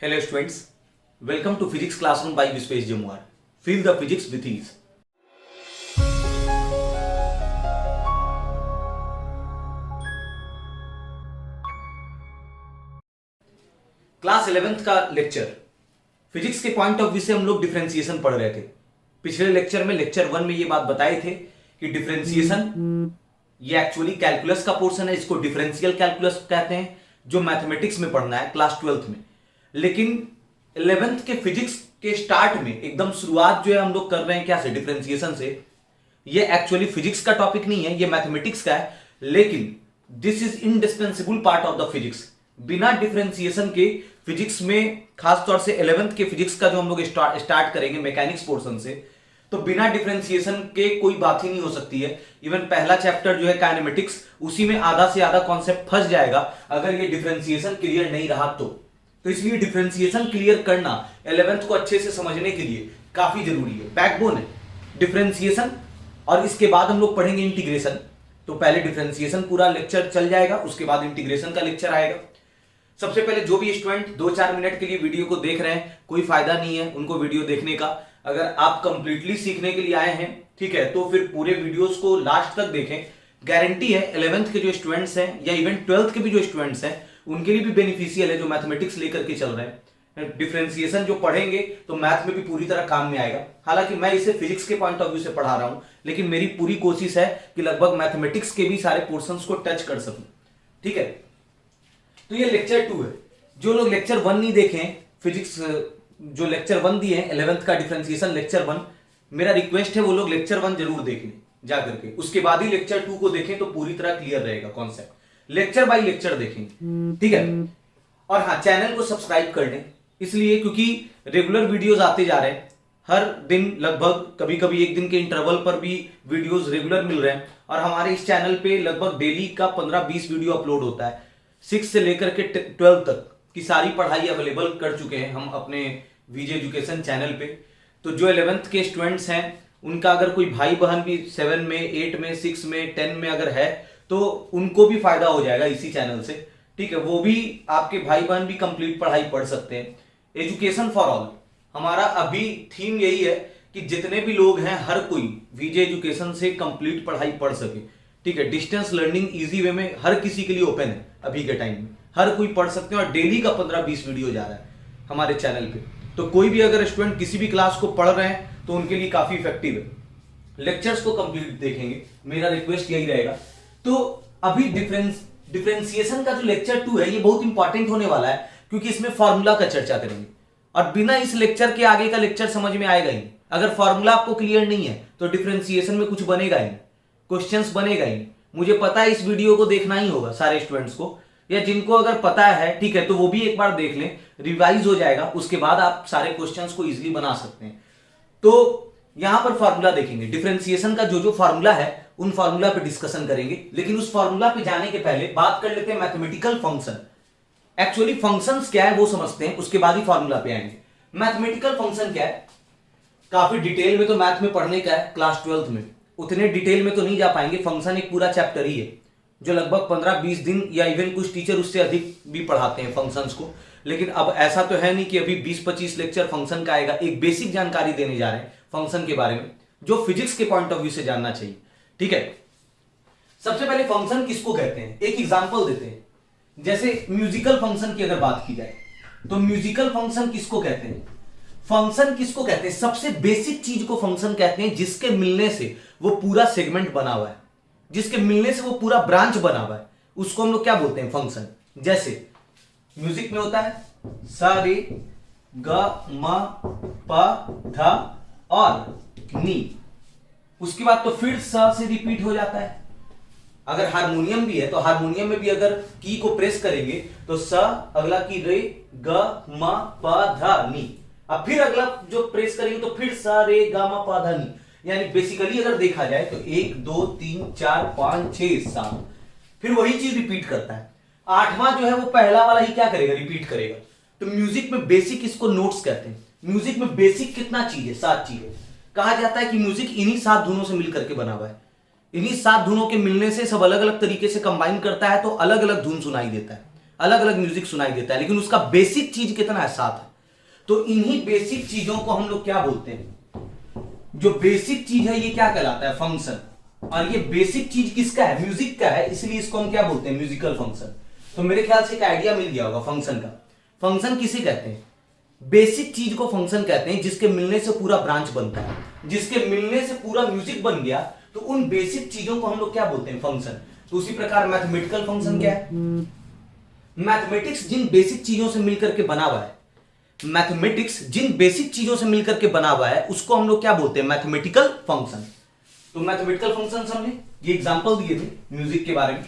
Hello students, welcome to Physics Classroom by Vispesh Jamwar. Feel the physics with ease. Class 11th का lecture physics के point of view से हम लोग differentiation पढ़ रहे थे। पिछले लेक्चर में लेक्चर 1 में ये बात बताए थे कि डिफरेंशिएशन ये एक्चुअली कैलकुलस का पोर्शन है, इसको डिफरेंशियल कैलकुलस कहते हैं, जो मैथमेटिक्स में पढ़ना है क्लास 12th में। लेकिन 11th के फिजिक्स के स्टार्ट में एकदम शुरुआत जो है हम लोग कर रहे हैं क्या से, डिफरेंशिएशन से। ये एक्चुअली फिजिक्स का टॉपिक नहीं है, ये मैथमेटिक्स का है, लेकिन this is indispensable part of the physics. बिना डिफरेंशिएशन के फिजिक्स में, खासतौर से 11th के फिजिक्स का जो हम लोग स्टार्ट करेंगे मैकेनिक्स पोर्शन से, तो बिना डिफरेंशिएशन के कोई बात ही नहीं हो सकती है। इवन पहला चैप्टर जो है काइनेमेटिक्स, उसी में आधा से आधा कॉन्सेप्ट फंस जाएगा अगर ये डिफरेंशिएशन क्लियर नहीं रहा तो इसलिए डिफरेंशिएशन क्लियर करना 11th को अच्छे से समझने के लिए काफी जरूरी है, बैकबोन है डिफरेंशिएशन। और इसके बाद हम लोग पढ़ेंगे इंटीग्रेशन। तो पहले डिफरेंशिएशन पूरा लेक्चर चल जाएगा, उसके बाद इंटीग्रेशन का लेक्चर आएगा। सबसे पहले जो भी स्टूडेंट 2-4 मिनट के लिए वीडियो को देख रहे हैं, कोई फायदा नहीं है उनको वीडियो देखने का। अगर आप कंप्लीटली सीखने के लिए आए हैं, ठीक है, तो फिर पूरे वीडियोस को लास्ट तक देखें। गारंटी है 11th के जो स्टूडेंट्स हैं या इवन 12th के भी जो स्टूडेंट्स हैं उनके लिए भी बेनिफिशियल है, जो मैथमेटिक्स लेकर के चल रहे हैं। डिफरेंशिएशन जो पढ़ेंगे तो मैथ में भी पूरी तरह काम में आएगा। हालांकि मैं इसे फिजिक्स के पॉइंट ऑफ व्यू से पढ़ा रहा हूं, लेकिन मेरी पूरी कोशिश है कि लगभग मैथमेटिक्स के भी सारे पोर्शंस को टच कर सकूं, ठीक है। तो ये लेक्चर 2 है। जो लोग लेक्चर 1 नहीं देखें, फिजिक्स जो लेक्चर 1 दिए हैं 11th का डिफरेंशिएशन लेक्चर 1, मेरा रिक्वेस्ट है वो लोग लेक्चर 1 जरूर देख लें जाकर के, उसके बाद ही लेक्चर 2 को देखें तो पूरी तरह क्लियर रहेगा कॉन्सेप्ट। लेक्चर बाय लेक्चर देखेंगे, ठीक है। और हाँ, चैनल को सब्सक्राइब कर लें, इसलिए क्योंकि रेगुलर वीडियोस आते जा रहे हैं हर दिन, लगभग कभी कभी एक दिन के इंटरवल पर भी वीडियोस रेगुलर मिल रहे हैं। और हमारे इस चैनल पे लगभग डेली का 15-20 वीडियो अपलोड होता है। 6 से लेकर के 12 तक की सारी पढ़ाई अवेलेबल कर चुके हैं हम अपने वीजे एजुकेशन चैनल पे। तो जो 11th के स्टूडेंट्स हैं उनका अगर कोई भाई बहन भी 7 में, 8 में, 6 में, 10 में अगर है तो उनको भी फायदा हो जाएगा इसी चैनल से, ठीक है। वो भी, आपके भाई बहन भी कंप्लीट पढ़ाई पढ़ सकते हैं। एजुकेशन फॉर ऑल हमारा अभी थीम यही है कि जितने भी लोग हैं हर कोई वीजे एजुकेशन से कंप्लीट पढ़ाई पढ़ सके, ठीक है। डिस्टेंस लर्निंग इजी वे में हर किसी के लिए ओपन है अभी के टाइम में, हर कोई पढ़ सकते हैं। और डेली का 15-20 वीडियो जा रहा है हमारे चैनल पे, तो कोई भी अगर स्टूडेंट किसी भी क्लास को पढ़ रहे हैं तो उनके लिए काफी इफेक्टिव है। लेक्चर्स को कंप्लीट देखेंगे, मेरा रिक्वेस्ट यही रहेगा। तो अभी डिफरेंशिएशन का जो लेक्चर 2 है ये बहुत इंपॉर्टेंट होने वाला है, क्योंकि इसमें फॉर्मूला का चर्चा करेंगे। और बिना इस लेक्चर के आगे का लेक्चर समझ में आएगा ही। अगर फॉर्मूला आपको क्लियर नहीं है तो डिफरेंशिएशन में कुछ बनेगा ही, क्वेश्चंस बनेगा ही। मुझे पता है इस वीडियो को देखना ही होगा सारे स्टूडेंट्स को, या जिनको अगर पता है, ठीक है, तो वो भी एक बार देख लें, रिवाइज हो जाएगा, उसके बाद आप सारे क्वेश्चंस को इजीली बना सकते हैं। तो यहां पर फॉर्मूला देखेंगे, डिफरेंशिएशन का जो जो फॉर्मूला है उन फॉर्मूला पे डिस्कशन करेंगे। लेकिन उस फॉर्मूला पे जाने के पहले बात कर लेते हैं मैथमेटिकल फंक्शन। एक्चुअली फंक्शंस क्या है वो समझते हैं, उसके बाद ही फॉर्मूला पे आएंगे। मैथमेटिकल फंक्शन क्या है, काफी डिटेल में तो मैथ में पढ़ने का है क्लास 12th में, उतने डिटेल में तो नहीं जा पाएंगे। फंक्शन एक पूरा चैप्टर ही है जो लगभग 15-20 दिन या इवन कुछ टीचर उससे अधिक भी पढ़ाते हैं फंक्शंस को। लेकिन अब ऐसा तो है नहीं कि अभी 20-25 लेक्चर फंक्शन का आएगा। एक बेसिक जानकारी देने जा रहे हैं फंक्शन के बारे में, जो फिजिक्स के पॉइंट ऑफ व्यू से जानना चाहिए, ठीक है। सबसे पहले फंक्शन किसको कहते हैं, एक एग्जांपल देते हैं। जैसे म्यूजिकल फंक्शन की अगर बात की जाए तो म्यूजिकल फंक्शन किसको कहते हैं, फंक्शन किसको कहते हैं, सबसे बेसिक चीज को फंक्शन कहते हैं जिसके मिलने से वो पूरा सेगमेंट बना हुआ है, जिसके मिलने से वो पूरा ब्रांच बना हुआ है, उसको हम लोग क्या बोलते हैं, फंक्शन। जैसे म्यूजिक में होता है सा रे ग म प ध और नी, उसके बाद तो फिर सा से रिपीट हो जाता है। अगर हारमोनियम भी है तो हारमोनियम में भी अगर की को प्रेस करेंगे तो स, अगला की रे ग म प ध नी, अब फिर अगला जो प्रेस करेंगे तो फिर सा रे ग म प ध नी। यानी बेसिकली अगर देखा जाए तो 1 2 3 4 5 6 7, फिर वही चीज रिपीट करता है। 8वां जो है वो पहला वाला ही क्या करेगा, रिपीट करेगा। तो म्यूजिक में बेसिक इसको नोट्स कहते हैं। म्यूजिक में बेसिक कितना चीज है, 7 चीजें। कहा जाता है कि म्यूजिक इन्हीं 7 धुनों से मिलकर के बना हुआ है। इन्हीं 7 धुनों के मिलने से सब अलग अलग तरीके से कंबाइन करता है तो अलग अलग धुन सुनाई देता है। अलग अलग म्यूजिक सुनाई देता है, लेकिन उसका बेसिक चीज कितना है, 7 है। तो इन्हीं बेसिक चीजों को हम लोग क्या बोलते हैं, जो बेसिक चीज है ये क्या कहलाता है, फंक्शन। और ये बेसिक चीज किसका है, म्यूजिक का है, इसलिए इसको हम क्या बोलते हैं, म्यूजिकल फंक्शन। तो मेरे ख्याल से एक आइडिया मिल गया होगा फंक्शन का। फंक्शन किसे कहते हैं, बेसिक चीज को फंक्शन कहते हैं, जिसके मिलने से पूरा ब्रांच बनता है, जिसके मिलने से पूरा म्यूजिक बन गया, तो उन बेसिक चीजों को हम लोग क्या बोलते हैं, फंक्शन। तो उसी प्रकार मैथमेटिकल फंक्शन क्या है, मैथमेटिक्स जिन बेसिक चीजों से मिलकर के बना हुआ है, मैथमेटिक्स जिन बेसिक चीजों से मिलकर के बना हुआ है, उसको हम लोग क्या बोलते हैं, मैथमेटिकल फंक्शन। तो मैथमेटिकल फंक्शन हमने ये एग्जांपल दिए थे म्यूजिक के बारे में।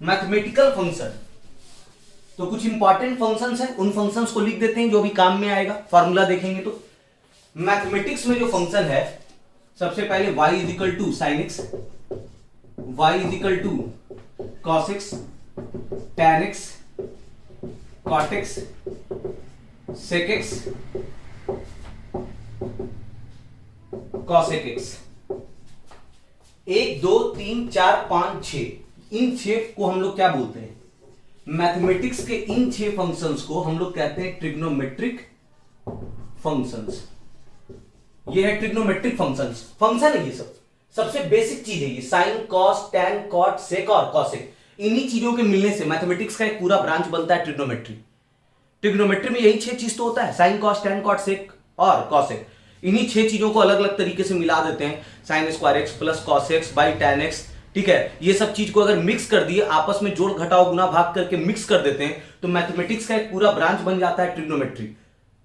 मैथमेटिकल फंक्शन, तो कुछ इंपॉर्टेंट फंक्शंस हैं, उन फंक्शंस को लिख देते हैं जो भी काम में आएगा, फॉर्मूला देखेंगे तो। मैथमेटिक्स में जो फंक्शन है, सबसे पहले y is equal to sine x, y is equal to cos x, tan x, cot x, sec x, cosec x. 1 2 3 4 5 6, इन 6 को हम लोग क्या बोलते हैं, मैथमेटिक्स के इन 6 फंक्शंस को हम लोग कहते हैं ट्रिग्नोमेट्रिक फंक्शंस। ये है ट्रिग्नोमेट्रिक फंक्शंस, फंक्शन है ये सब, सबसे बेसिक चीज है ये, sine cos tan cot sec और कॉसेक। इन्हीं चीजों के मिलने से मैथमेटिक्स का एक पूरा ब्रांच बनता है ट्रिग्नोमेट्री। ट्रिग्नोमेट्री में यही 6 चीज तो होता है, sine cos tan cot sec और कॉसेक। इन्हीं 6 चीजों को अलग अलग तरीके से मिला देते हैं, sine square x plus cos x by tan x, ठीक है। ये सब चीज को अगर मिक्स कर दिए, आपस में जोड़ घटाओ गुना भाग करके मिक्स कर देते हैं, तो मैथमेटिक्स का एक पूरा ब्रांच बन जाता है ट्रिग्नोमेट्री।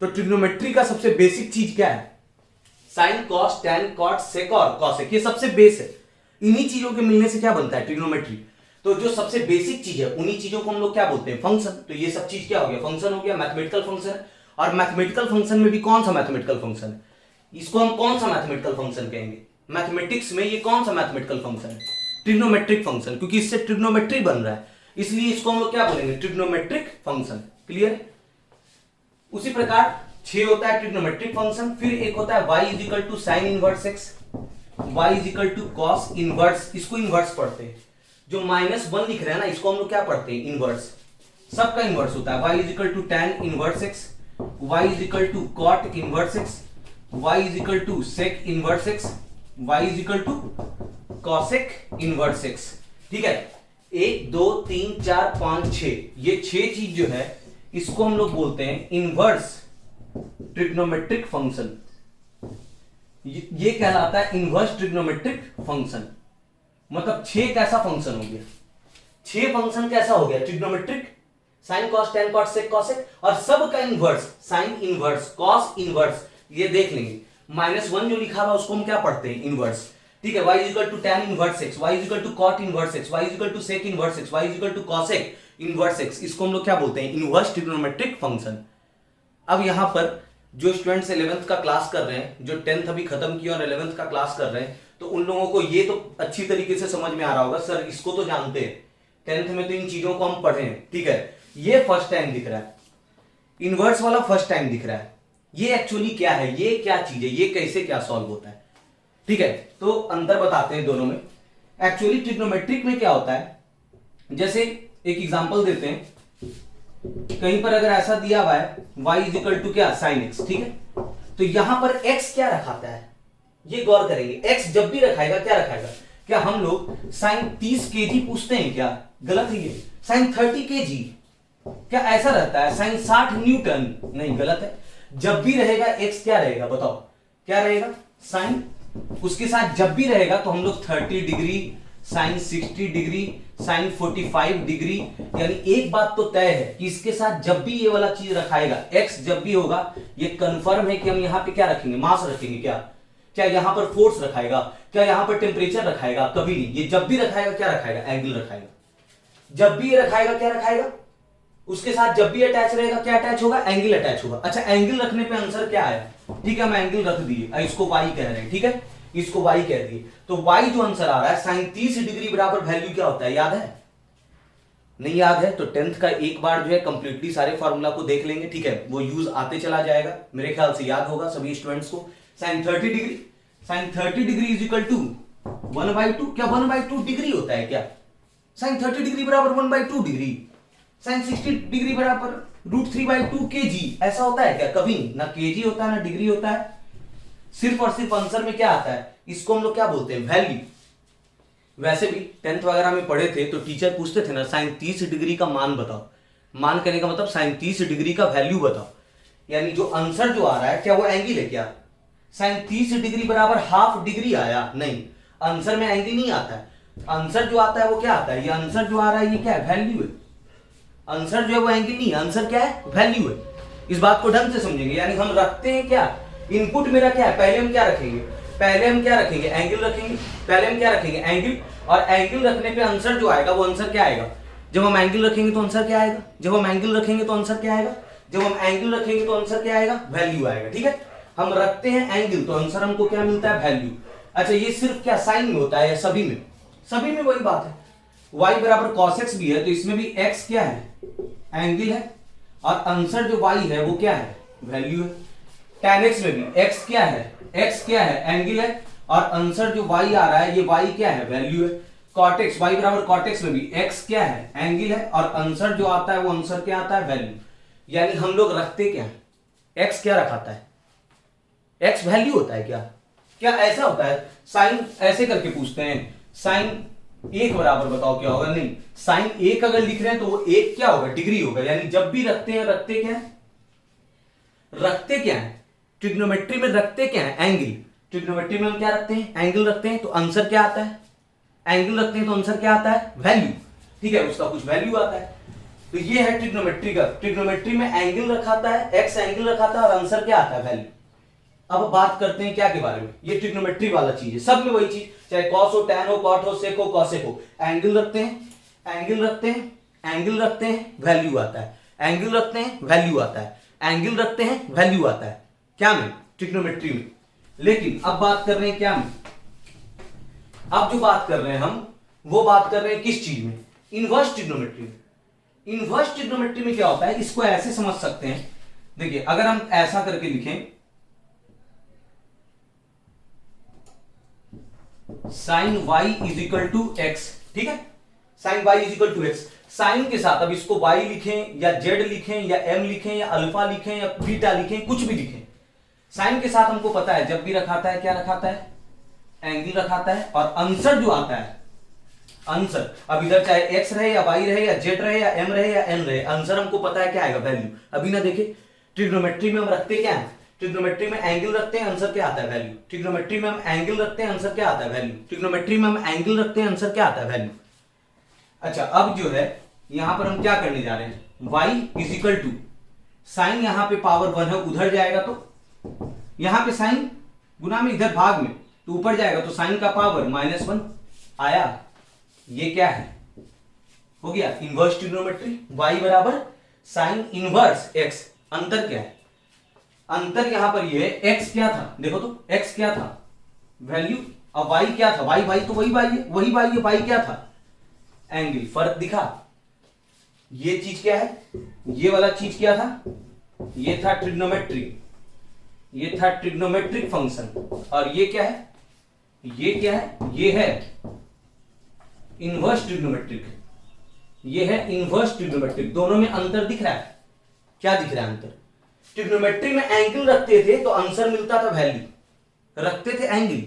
तो ट्रिग्नोमेट्री का सबसे बेसिक चीज क्या है, sine cos tan cot sec और कॉसेक, ये सबसे बेस है। इन्हीं चीजों के मिलने से क्या बनता है, ट्रिग्नोमेट्री। तो जो सबसे बेसिक चीज है, उन्हीं चीजों को हम लोग क्या बोलते हैं, फंक्शन। तो ये सब चीज क्या हो गया, फंक्शन हो गया, मैथमेटिकल फंक्शन। और मैथमेटिकल फंक्शन में भी कौन सा मैथमेटिकल फंक्शन है, इसको हम कौन सा मैथमेटिकल फंक्शन कहेंगे, मैथमेटिक्स में ये कौन सा मैथमेटिकल फंक्शन है, ट्रिग्नोमेट्रिक फंक्शन, क्योंकि इससे ट्रिग्नोमेट्री बन रहा है, इसलिए इसको हम लोग क्या बोलेंगे, ट्रिग्नोमेट्रिक फंक्शन। क्लियर। उसी प्रकार 6 होता है ट्रिग्नोमेट्रिक फंक्शन। फिर एक होता है y is equal to sine inverse x, y is equal to cos inverse, इसको इनवर्स पढ़ते हैं। जो -1 लिख रहे हैं ना, इसको हम लोग क्या पढ़ते हैं, इनवर्स। सबका इनवर्स होता है, y is equal to tan inverse x, y is equal to cot inverse x, y is equal to sec inverse x, y is equal to cosec inverse x. ठीक है, 1 2 3 4 5 6, ये 6 चीज जो है इसको हम लोग बोलते हैं इनवर्स ट्रिग्नोमेट्रिक फंक्शन। ये कहलाता है इनवर्स ट्रिग्नोमेट्रिक फंक्शन। मतलब 6 कैसा फंक्शन हो गया, 6 फंक्शन कैसा हो गया, trigonometric, sine cos tan cot sec cosec, और सब का inverse, sine inverse cos inverse. ये देख लेंगे, -1 जो लिखा हुआ उसको हम क्या पढ़ते हैं, इनवर्स। ठीक है, y is equal to tan inverse x, y is equal to cot inverse x, y is equal to sec inverse x, y is equal to cosec inverse x। इसको हम लोग क्या बोलते हैं, इनवर्स ट्रिग्नोमेट्रिक फंक्शन। अब यहां पर जो स्टूडेंट्स 11th का क्लास कर रहे हैं, जो 10th अभी खत्म किया और 11th का क्लास कर रहे हैं, तो उन लोगों को ये तो अच्छी तरीके से समझ में आ रहा होगा, सर इसको तो जानते हैं, 10th में तो इन चीजों को हम पढ़े हैं। ठीक है, ये फर्स्ट टाइम दिख रहा है, इनवर्स वाला फर्स्ट टाइम दिख रहा है। ये एक्चुअली क्या है, ये क्या चीज है, ये कैसे क्या सॉल्व होता है। ठीक है, तो अंतर बताते हैं दोनों में। एक्चुअली ट्रिग्नोमेट्रिक में क्या होता है, जैसे एक एग्जांपल देते हैं, कहीं पर अगर ऐसा दिया हुआ है y इज इक्वल टू क्या, साइन एक्स। ठीक है, तो यहां पर x क्या रखाता है, ये गौर करेंगे। x जब भी रखाएगा क्या रखाएगा, क्या हम लोग साइन 30 केजी पूछते हैं क्या, गलत है ये। साइन 30 केजी क्या ऐसा रहता है, साइन 60 न्यूटन, नहीं गलत है। जब भी रहेगा x क्या रहेगा, बताओ क्या रहेगा, साइन। उसके साथ जब भी रहेगा तो हम लोग 30 degree, sine 60 degree, sine 45 degree. यानी एक बात तो तय है कि इसके साथ जब भी ये वाला चीज रखाएगा, x जब भी होगा, ये कंफर्म है कि हम यहाँ पे क्या रखेंगे, मास रखेंगे। क्या यहाँ पर फोर्स रखाएगा, क्या यहाँ पर टेम्परेचर रखाएगा, कभी नहीं। ये जब भी रखाएगा क्या रखाएगा, एंगल रखाएगा। जब भी ये रखाएगा क्या रखाएगा, उसके साथ जब भी अटैच रहेगा क्या अटैच होगा, एंगल अटैच होगा। अच्छा, एंगल रखने पे आंसर क्या आया, ठीक है, हम एंगल रख दिए, इसको y कह रहे हैं। ठीक है, इसको y कह दिए, तो y जो आंसर आ रहा है, साइन 30 डिग्री बराबर वैल्यू क्या होता है, याद है, नहीं याद है तो 10th का एक बार जो है कंप्लीटली सारे फॉर्मूला को देख लेंगे। ठीक है, वो यूज आते चला जाएगा, मेरे ख्याल से याद होगा सभी स्टूडेंट्स को। Sine 30 degree, sine 30 degree is equal to 1/2। क्या 1/2 डिग्री होता है क्या, साइन 30 डिग्री बराबर 1/2 डिग्री, साइन 60 डिग्री बराबर √3/2 kg। ऐसा होता है क्या? कभी नहीं, ना kg होता है ना डिग्री होता है। सिर्फ और सिर्फ आंसर में क्या आता है, इसको हम लोग क्या बोलते हैं, वैल्यू। वैसे भी 10th वगैरह में पढ़े थे तो टीचर पूछते थे ना, साइन 30 डिग्री का मान बताओ। मान करने का मतलब साइन 30 डिग्री का वैल्यू बताओ, यानी जो आंसर जो आ रहा है क्या वो एंगल है क्या? साइन 30 डिग्री बराबर हाफ डिग्री आया? नहीं, आंसर में एंगल नहीं आता है। आंसर जो आता है वो क्या आता है, ये आंसर जो आ रहा है ये क्या है, वैल्यू है। आंसर जो है वो एंगल नहीं है, आंसर क्या है, वैल्यू है। इस बात को ढंग से समझेंगे, यानी हम रखते हैं क्या, इनपुट मेरा क्या है, पहले हम क्या रखेंगे, पहले हम क्या रखेंगे, एंगल रखेंगे। पहले हम क्या रखेंगे, एंगल, और एंगल रखने पे आंसर जो आएगा वो आंसर क्या आएगा, जब हम एंगल रखेंगे तो आंसर क्या आएगा, जब हम एंगल रखेंगे तो आंसर क्या आएगा, जब हम एंगल रखेंगे तो आंसर क्या आएगा, वैल्यू आएगा। ठीक है, हम रखते हैं एंगल तो आंसर हमको क्या मिलता है, वैल्यू। अच्छा, ये सिर्फ क्या साइन में होता है या सभी में? सभी में वही बात है। y बराबर cos x भी है तो इसमें भी x क्या है, एंगल है, और आंसर जो y है वो क्या है, वैल्यू है। tan x में भी x क्या है, x क्या है, एंगल है, और आंसर जो y आ रहा है ये y क्या है, वैल्यू है। cot x, y बराबर cot x में भी x क्या है, एंगल है, और आंसर जो आता है वो आंसर क्या आता है, वैल्यू। यानी हम लोग रखते क्या है, x क्या रखाता है, x वैल्यू होता है क्या? क्या ऐसा होता है साइन ऐसे करके पूछते हैं, साइन 1 बराबर बताओ क्या होगा? नहीं, साइन 1 अगर लिख रहे हैं तो वो 1 क्या होगा, डिग्री होगा। यानी जब भी रखते हैं, रखते क्या है, रखते क्या है, ट्रिग्नोमेट्री में रखते क्या है, एंगल। ट्रिग्नोमेट्री में हम क्या रखते हैं, एंगल रखते हैं, तो आंसर क्या आता है, एंगल रखते हैं तो आंसर क्या आता है, वैल्यू। ठीक है, उसका कुछ वैल्यू आता है। तो ये है ट्रिग्नोमेट्री का। ट्रिग्नोमेट्री में एंगल रखाता है, एक्स एंगल रखाता है, और आंसर क्या आता है, वैल्यू। अब बात करते हैं क्या के बारे में, ये ट्रिग्नोमेट्री वाला चीज है, सब में वही चीज, चाहे कॉस हो, टैन हो, कॉट हो, सेक हो, कॉसेक हो, एंगल रखते हैं, एंगल रखते हैं, एंगल रखते हैं, वैल्यू आता है, एंगल रखते हैं, वैल्यू आता है, एंगल रखते हैं, वैल्यू आता है। क्या में, ट्रिग्नोमेट्री में। लेकिन अब बात कर रहे हैं क्या में, अब जो बात कर रहे हैं हम वो बात कर रहे हैं किस चीज में, इनवर्स ट्रिग्नोमेट्री में। इनवर्स ट्रिग्नोमेट्री में क्या होता है, इसको ऐसे समझ सकते हैं, देखिए अगर हम ऐसा करके लिखें, sine y is equal to x, ठीक है, sine y is equal to x. Sine के साथ अब इसको y लिखें या z लिखें या m लिखें या अल्फा लिखें या बीटा लिखें, कुछ भी लिखें, साइन के साथ हमको पता है जब भी रखाता है क्या रखाता है, एंगल रखाता है, और आंसर जो आता है, आंसर अब इधर चाहे x रहे या y रहे या z रहे या m रहे या n रहे, आंसर हमको पता है क्या आएगा, वैल्यू। अभी ना देखे, ट्रिग्नोमेट्री में हम रखते क्या है, ट्रिग्नोमेट्री में एंगल रखते हैं, आंसर क्या आता है, वैल्यू। ट्रिग्नोमेट्री में हम एंगल रखते हैं, आंसर क्या आता है, वैल्यू। ट्रिग्नोमेट्री में हम एंगल रखते हैं, आंसर क्या आता है, वैल्यू। अच्छा, अब जो है यहां पर हम क्या करने जा रहे हैं, y is equal to sine, यहां पे पावर 1 है, उधर जाएगा तो यहां पे साइन गुना में, इधर भाग में, तो ऊपर जाएगा तो साइन का पावर -1 आया। ये क्या है, हो गया इनवर्स ट्रिग्नोमेट्री। y बराबर साइन इनवर्स x, अंतर क्या है, अंतर यहां पर ये है, x क्या था, देखो तो x क्या था, वैल्यू, और y क्या था, y तो वही y है, वही y है, y क्या था, एंगल। फर्क दिखा, ये चीज क्या है, ये वाला चीज क्या था, ये था ट्रिग्नोमेट्री, ये था ट्रिग्नोमेट्रिक फंक्शन, और ये क्या है, ये क्या है, ये है इनवर्स ट्रिग्नोमेट्रिक, ये है इनवर्स ट्रिग्नोमेट्रिक। दोनों में अंतर दिख रहा है, क्या दिख रहा है अंतर, ट्रिग्नोमेट्री में एंगल रखते थे तो आंसर मिलता था वैल्यू, रखते थे एंगल,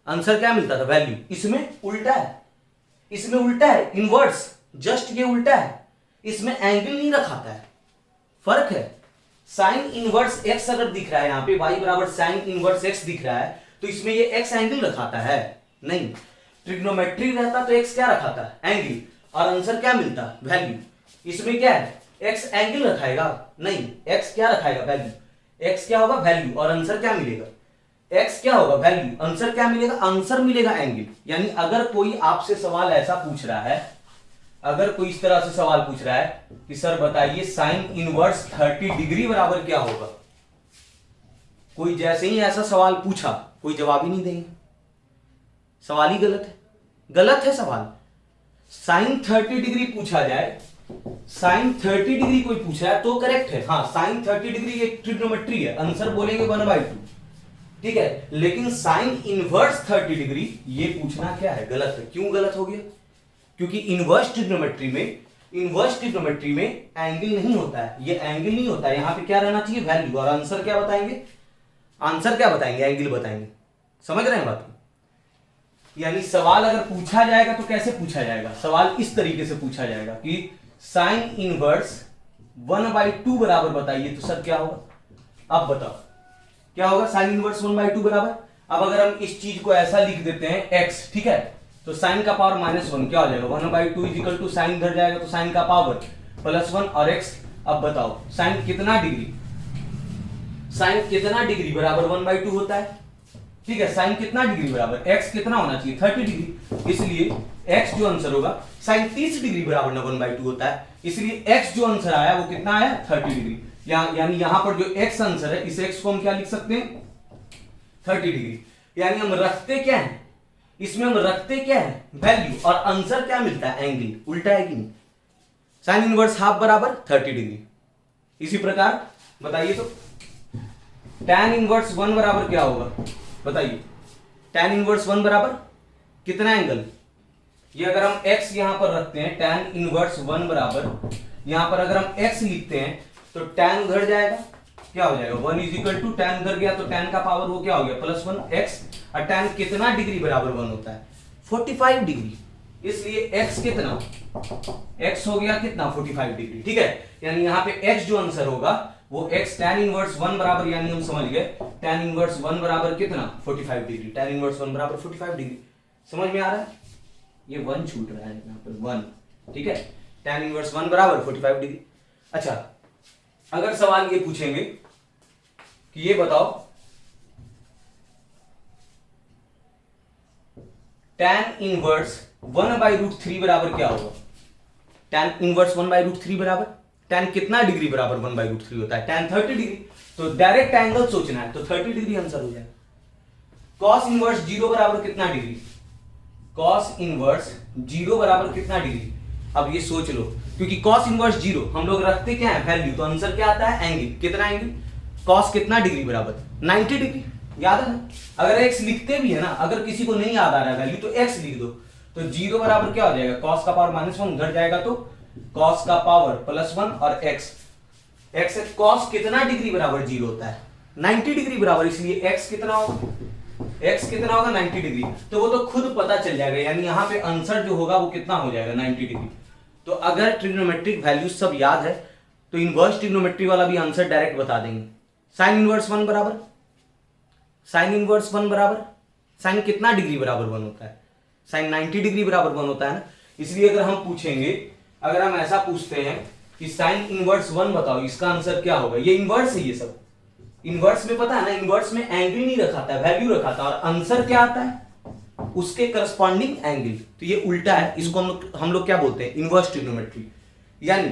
आंसर क्या मिलता था, वैल्यू। इसमें उल्टा है, इसमें उल्टा है, इनवर्स, जस्ट ये उल्टा है, इसमें एंगल नहीं रखाता है, फर्क है। साइन इनवर्स एक्स अगर दिख रहा है यहां पे, y बराबर साइन इनवर्स एक्स दिख रहा है, तो इसमें ये एक्स एंगल रखाता है, नहीं। ट्रिग्नोमेट्री रहता तो एक्स क्या रखाता है, एंगल, और आंसर क्या मिलता, वैल्यू। इसमें क्या है, एक्स एंगल रखाएगा, नहीं, एक्स क्या रखाएगा, वैल्यू। एक्स क्या होगा, वैल्यू, और आंसर क्या मिलेगा, एक्स क्या होगा, वैल्यू, आंसर क्या मिलेगा, आंसर मिलेगा एंगल। यानी अगर कोई आपसे सवाल ऐसा पूछ रहा है, अगर कोई इस तरह से सवाल पूछ रहा है कि सर बताइए साइन इनवर्स 30 डिग्री बराबर क्या होगा, कोई जैसे ही ऐसा सवाल पूछा कोई जवाब ही नहीं देंगे, सवाल ही गलत है, गलत है सवाल। साइन 30 डिग्री पूछा जाए, साइन 30 डिग्री कोई पूछा है तो करेक्ट है, हाँ साइन 30 डिग्री एक ट्रिग्नोमेट्री है, आंसर बोलेंगे 1/2, ठीक है। लेकिन साइन इनवर्स 30 डिग्री ये पूछना क्या है, गलत है। क्यों गलत हो गया, क्योंकि इनवर्स ट्रिग्नोमेट्री में एंगल नहीं होता है, ये एंगल नहीं होता है, यहां पे क्या रहना चाहिए, वैल्यू। और आंसर क्या बताएंगे, एंगल बताएंगे। समझ रहे हैं बात को? यानी सवाल अगर पूछा जाएगा तो कैसे पूछा जाएगा, सवाल इस तरीके से पूछा जाएगा कि साइन इनवर्स 1/2 बराबर बताइए, तो सर क्या होगा, अब बताओ क्या होगा, साइन इनवर्स 1/2 बराबर। अब अगर हम इस चीज को ऐसा लिख देते हैं x, ठीक है, तो साइन का पावर -1 क्या हो जाएगा, 1/2 इजिकल टू साइन इधर जाएगा तो साइन का पावर +1 और x। अब बताओ साइन कितना डिग्री बराबर 1/2 होता है, ठीक है, साइन कितना डिग्री बराबर, x कितना होना चाहिए 30 डिग्री, इसलिए x जो आंसर होगा, साइन 30 डिग्री बराबर 1/2 होता है, इसलिए x जो आंसर आया वो कितना आया 30 डिग्री। यानी यहां पर जो x आंसर है, इस x को हम क्या लिख सकते हैं 30 डिग्री। यानी हम रखते क्या है इसमें, हम रखते क्या है वैल्यू, और आंसर क्या मिलता है एंगल, उल्टा है कि नहीं, साइन इनवर्स हाफ बराबर 30 डिग्री। इसी प्रकार बताइए तो tan इनवर्स 1 बराबर क्या होगा, बताइए tan इनवर्स 1 बराबर कितना एंगल, ये अगर हम x यहां पर रखते हैं, tan इनवर्स 1 बराबर, यहां पर अगर हम x लिखते हैं तो tan उधर जाएगा, क्या हो जाएगा 1 इजिकल टू tan उधर गया तो tan का पावर वो क्या हो गया +1 x, और tan कितना डिग्री बराबर 1 होता है 45 डिग्री, इसलिए x कितना, x हो गया कितना 45 डिग्री, ठीक है। यानी यहां पे x जो आंसर होगा वो x tan इनवर्स 1 बराबर, यानी हम समझ गए tan इनवर्स 1 बराबर कितना 45 डिग्री, tan इनवर्स 1 बराबर 45 डिग्री। समझ में आ रहा है, ये 1 छूट रहा है यहां पर 1, ठीक है, tan इनवर्स 1 बराबर 45 डिग्री। अच्छा, अगर सवाल ये पूछेंगे कि ये बताओ tan इनवर्स 1/√3 बराबर क्या होगा, tan इनवर्स 1/√3 बराबर, tan कितना डिग्री बराबर 1/√3 होता है, tan 30 डिग्री, तो डायरेक्ट एंगल सोचना है तो 30 डिग्री आंसर हो जाएगा। cos इनवर्स 0 बराबर कितना डिग्री, cos इनवर्स 0 बराबर कितना डिग्री, अब ये सोच लो, क्योंकि cos इनवर्स 0 हम लोग रखते क्या है वैल्यू, तो आंसर क्या आता है एंगल, कितना एंगल, cos कितना डिग्री बराबर 90 डिग्री, याद है ना। अगर x लिखते भी है ना, अगर किसी को नहीं याद आ रहा है वैल्यू तो x लिख दो, तो 0 बराबर क्या हो जाएगा, cos का पावर -1 घट जाएगा तो cos का पावर +1 और x है cos कितना डिग्री बराबर 0 होता है 90 डिग्री बराबर, इसलिए x कितना होगा 90 डिग्री, तो वो तो खुद पता चल जाएगा। यानी यहां पे आंसर जो होगा वो कितना हो जाएगा 90 डिग्री। तो अगर ट्रिग्नोमेट्रिक वैल्यूज सब याद है तो इनवर्स ट्रिग्नोमेट्री वाला भी आंसर डायरेक्ट बता देंगे। साइन इनवर्स 1 बराबर, साइन कितना डिग्री बराबर 1 होता है, साइन 90 डिग्री बराबर 1 होता है ना। इसलिए अगर हम पूछेंगे, अगर हम ऐसा पूछते हैं कि साइन इनवर्स 1 बताओ, इसका आंसर क्या होगा, ये इनवर्स है, ये सब इनवर्स में पता है ना, इनवर्स में एंगल नहीं रखा था, वैल्यू रखा था, और आंसर क्या आता है उसके करस्पॉन्डिंग एंगल, तो ये उल्टा है। इसको हम लोग क्या बोलते हैं इनवर्स ट्रिग्नोमेट्री। यानी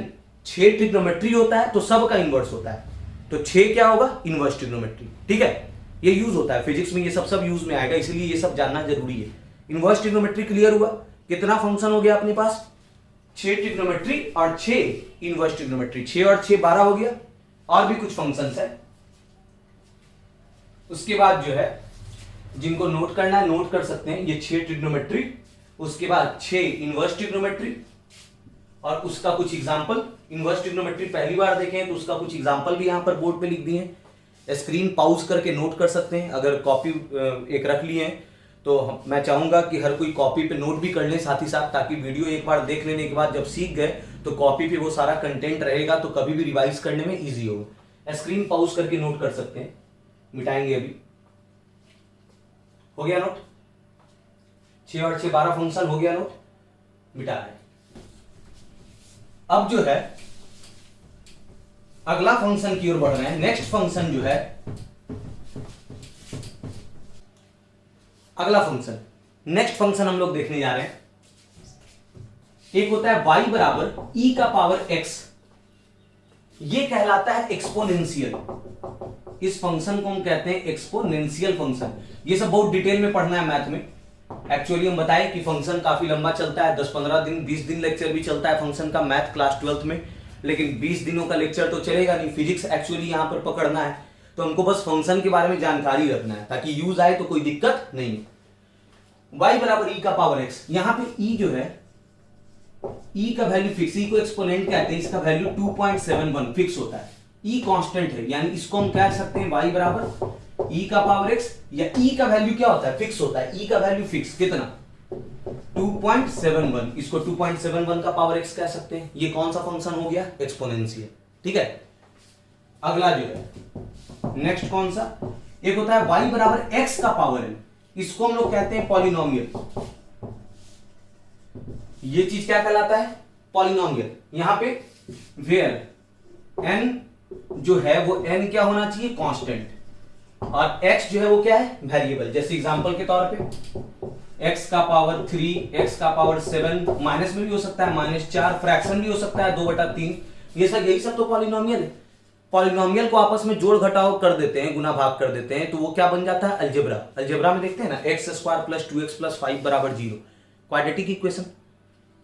6 ट्रिग्नोमेट्री होता है तो सब का इनवर्स होता है, तो 6 क्या होगा इनवर्स ट्रिग्नोमेट्री, ठीक है। ये यूज होता है फिजिक्स में, ये सब यूज में आएगा, इसलिए ये सब जानना जरूरी है। इनवर्स ट्रिग्नोमेट्री क्लियर हुआ, कितना फंक्शन हो गया अपने पास 6 ट्रिग्नोमेट्री और 6 इनवर्स ट्रिग्नोमेट्री, 6 और 6 12 हो गया, और भी कुछ फंक्शंस है। उसके बाद जो है जिनको नोट करना है नोट कर सकते हैं, ये 6 ट्रिग्नोमेट्री, उसके बाद 6 इनवर्स ट्रिग्नोमेट्री और उसका कुछ एग्जांपल। इनवर्स ट्रिग्नोमेट्री पहली बार देखें तो उसका कुछ एग्जांपल भी यहां पर बोर्ड पे लिख दिए हैं, स्क्रीन पॉज करके नोट कर सकते हैं। अगर कॉपी एक रख लिए हैं तो मैं चाहूंगा कि हर कोई कॉपी पे नोट भी कर ले साथ ही साथ, ताकि वीडियो एक बार देख लेने के बाद जब सीख गए तो कॉपी पे वो सारा कंटेंट रहेगा, तो कभी भी रिवाइज करने में इजी होगा। स्क्रीन पॉज करके नोट कर सकते हैं, मिटाएंगे अभी। हो गया नोट, 6 और 6 12 फंक्शन हो गया नोट, मिटा रहे। अब जो है अगला फंक्शन की ओर बढ़ रहे हैं। नेक्स्ट फंक्शन जो है, अगला फंक्शन, नेक्स्ट फंक्शन हम लोग देखने जा रहे हैं। एक होता है y बराबर e का पावर x, ये कहलाता है एक्सपोनेंशियल। इस फंक्शन को हम कहते हैं एक्सपोनेंशियल फंक्शन। ये सब बहुत डिटेल में पढ़ना है मैथ में। एक्चुअली हम बताएं कि फंक्शन काफी लंबा चलता है, 10-15 दिन 20 दिन लेक्चर भी चलता है फंक्शन का मैथ क्लास 12th में, लेकिन 20 दिनों का लेक्चर तो चलेगा नहीं। फिजिक्स एक्चुअली यहां पर पकड़ना है, तो हमको बस फंक्शन के बारे में जानकारी रखना है ताकि यूज आए तो कोई दिक्कत नहीं। y बराबर e का पावर x, यहां पे e जो है ई का वैल्यू फिक्स, ई को एक्सपोनेंट कहते हैं, इसका वैल्यू 2.71 फिक्स होता है। ई कांस्टेंट है, यानी इसको हम कह सकते हैं y बराबर ई का पावर x, या ई का वैल्यू क्या होता है, फिक्स होता है। ई का वैल्यू फिक्स कितना, 2.71, इसको 2.71 का पावर x कह सकते हैं। ये कौन सा फंक्शन हो गया, एक्सपोनेंशियल। ठीक है, अगला जो है नेक्स्ट कौन सा, एक होता है y बराबर x का पावर n, इसको हम लोग कहते हैं पॉलिनोमियल। ये चीज क्या कहलाता है, पॉलिनोमियल। यहां पे वेयर n जो है वो n क्या होना चाहिए, कांस्टेंट, और x जो है वो क्या है, वेरिएबल। जैसे एग्जांपल के तौर पे x का पावर 3, x का पावर 7, माइनस में भी हो सकता है, -4, फ्रैक्शन भी हो सकता है 2/3, ये सब, यही सब तो पॉलिनोमियल है। पॉलिनोमियल को आपस में जोड़ घटाव कर देते हैं, गुना भाग कर देते हैं, तो वो क्या बन जाता है, अलजेब्रा। अलजेब्रा में देखते हैं ना, x² + 2x + 5 = 0, क्वाड्रेटिक इक्वेशन।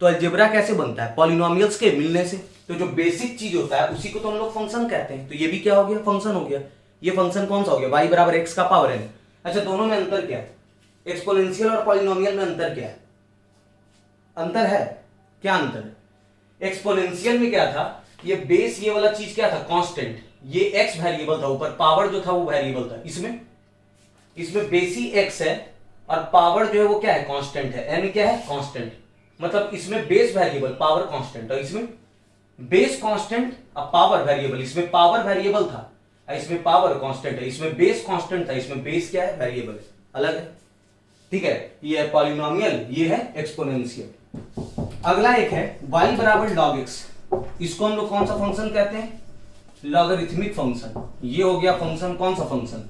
तो अलजेब्रा कैसे बनता है, पॉलिनोमियल्स के मिलने से। तो जो बेसिक चीज होता है उसी को तो हम लोग फंक्शन कहते हैं। तो ये भी क्या हो गया, फंक्शन हो गया। ये फंक्शन कौन सा हो गया, y बराबर x का पावर n। अच्छा, दोनों में अंतर क्या है, एक्सपोनेंशियल और पॉलिनोमियल में अंतर क्या है, अंतर है, क्या अंतर है। एक्सपोनेंशियल में क्या था, ये बेस, ये वाला चीज क्या था, कांस्टेंट, ये x वेरिएबल था, ऊपर पावर जो था वो वेरिएबल था। इसमें बेस ही x है और पावर जो है वो क्या है, कांस्टेंट है, n क्या है, कांस्टेंट। मतलब इसमें बेस वेरिएबल, पावर कांस्टेंट, और इसमें बेस कांस्टेंट और पावर वेरिएबल। इसमें पावर वेरिएबल था, इसमें पावर कांस्टेंट है। इसमें बेस कांस्टेंट था, इसमें बेस क्या है, वेरिएबल है, अलग है। ठीक है, ये है पॉलिनोमियल, ये है एक्सपोनेंशियल। अगला एक है y बराबर log x, इसको हम लोग कौन सा फंक्शन कहते हैं, लॉगरिथमिक फंक्शन। ये हो गया फंक्शन, कौन सा फंक्शन,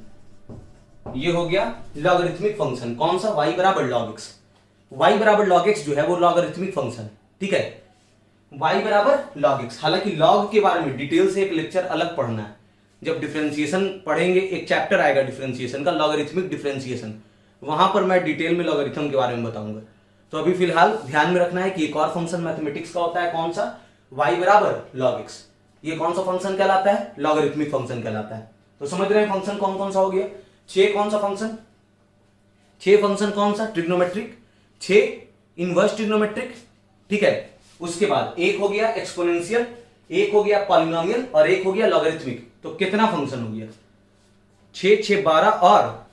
ये हो गया लॉगरिथमिक फंक्शन। कौन सा, y बराबर log x। y बराबर log x जो है वो लॉगरिथमिक फंक्शन। ठीक है, y बराबर log x। हालांकि log के बारे में डिटेल से एक लेक्चर अलग पढ़ना है, जब डिफरेंशिएशन पढ़ेंगे, एक चैप्टर आएगा डिफरेंशिएशन का, लॉगरिथमिक डिफरेंशिएशन, वहां पर मैं डिटेल में लॉगरिथम के बारे में बताऊंगा। तो अभी फिलहाल ध्यान में रखना है कि एक और फंक्शन मैथमेटिक्स का होता है, कौन सा, y बराबर log x। ये कौन सा फंक्शन कहलाता है, लॉगरिथमिक फंक्शन कहलाता है। तो समझ रहे हैं फंक्शन कौन कौन सा हो गया, 6 कौन सा फंक्शन, 6 फंक्शन कौन सा, ट्रिग्नोमेट्रिक, 6 इनवर्स ट्रिग्नोमेट्रिक। ठीक है, उसके बाद एक हो गया एक्सपोनेंशियल, एक हो गया पॉलिनोमियल, और एक हो गया लॉगरिथमिक। तो कितना फंक्शन हो गया, 6 6 12 और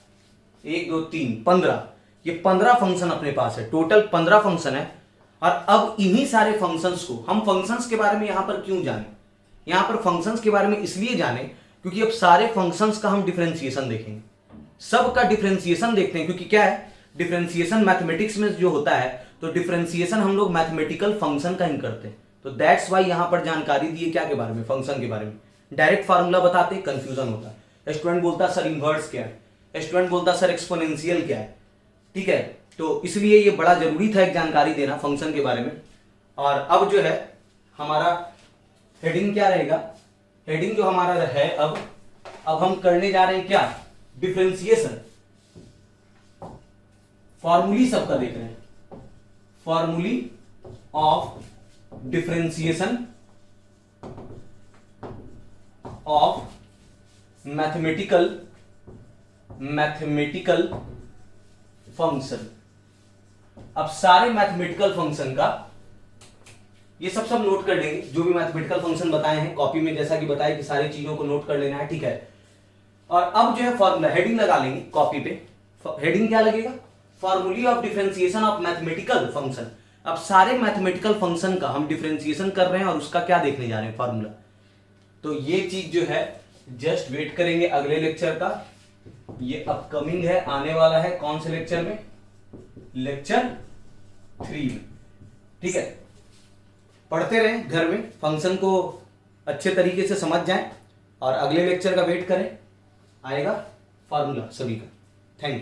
1 2 3 15। ये 15 फंक्शन अपने पास है, टोटल 15 फंक्शन है। और अब इन्हीं सारे फंक्शंस को हम, फंक्शंस के बारे में यहां पर क्यों जाने, यहां पर फंक्शंस के बारे में इसलिए जाने क्योंकि अब सारे फंक्शंस का हम डिफरेंशिएशन देखेंगे, सबका डिफरेंशिएशन देखते हैं। क्योंकि क्या है, डिफरेंशिएशन मैथमेटिक्स में जो होता है, तो डिफरेंशिएशन हम लोग मैथमेटिकल फंक्शन का ही करते हैं। तो दैट्स वाई यहां पर जानकारी दी है क्या के बारे में, फंक्शन के बारे में। डायरेक्ट फार्मूला बताते कंफ्यूजन होता है, स्टूडेंट बोलता सर इनवर्स क्या है, स्टूडेंट बोलता सर एक्सपोनेंशियल क्या है। ठीक है, तो इसलिए ये बड़ा जरूरी था एक जानकारी देना फंक्शन के बारे में। और अब जो है हमारा हेडिंग क्या रहेगा, हेडिंग जो हमारा है, अब हम करने जा रहे हैं क्या, डिफरेंशिएशन। फॉर्मूली सबका देख रहे हैं, formulae of differentiation of mathematical function. अब सारे मैथमेटिकल फंक्शन का ये सब नोट कर लेंगे, जो भी मैथमेटिकल फंक्शन बताए हैं कॉपी में, जैसा कि बताया कि सारी चीजों को नोट कर लेना है। ठीक है, और अब जो है फॉर्मूला, हेडिंग लगा लेंगे कॉपी पे। हेडिंग क्या लगेगा, formulae of differentiation of mathematical function. अब सारे मैथमेटिकल फंक्शन का हम डिफरेंशिएशन कर रहे हैं और उसका क्या देखने जा रहे हैं, फॉर्मूला। तो ये चीज जो है जस्ट वेट करेंगे अगले लेक्चर का, ये अपकमिंग है, आने वाला है कौन से लेक्चर में, लेक्चर 3 में। ठीक है, पढ़ते रहें घर में, फंक्शन को अच्छे तरीके से समझ जाएं और अगले लेक्चर का वेट करें, आएगा फॉर्मूला सभी का। Thank you.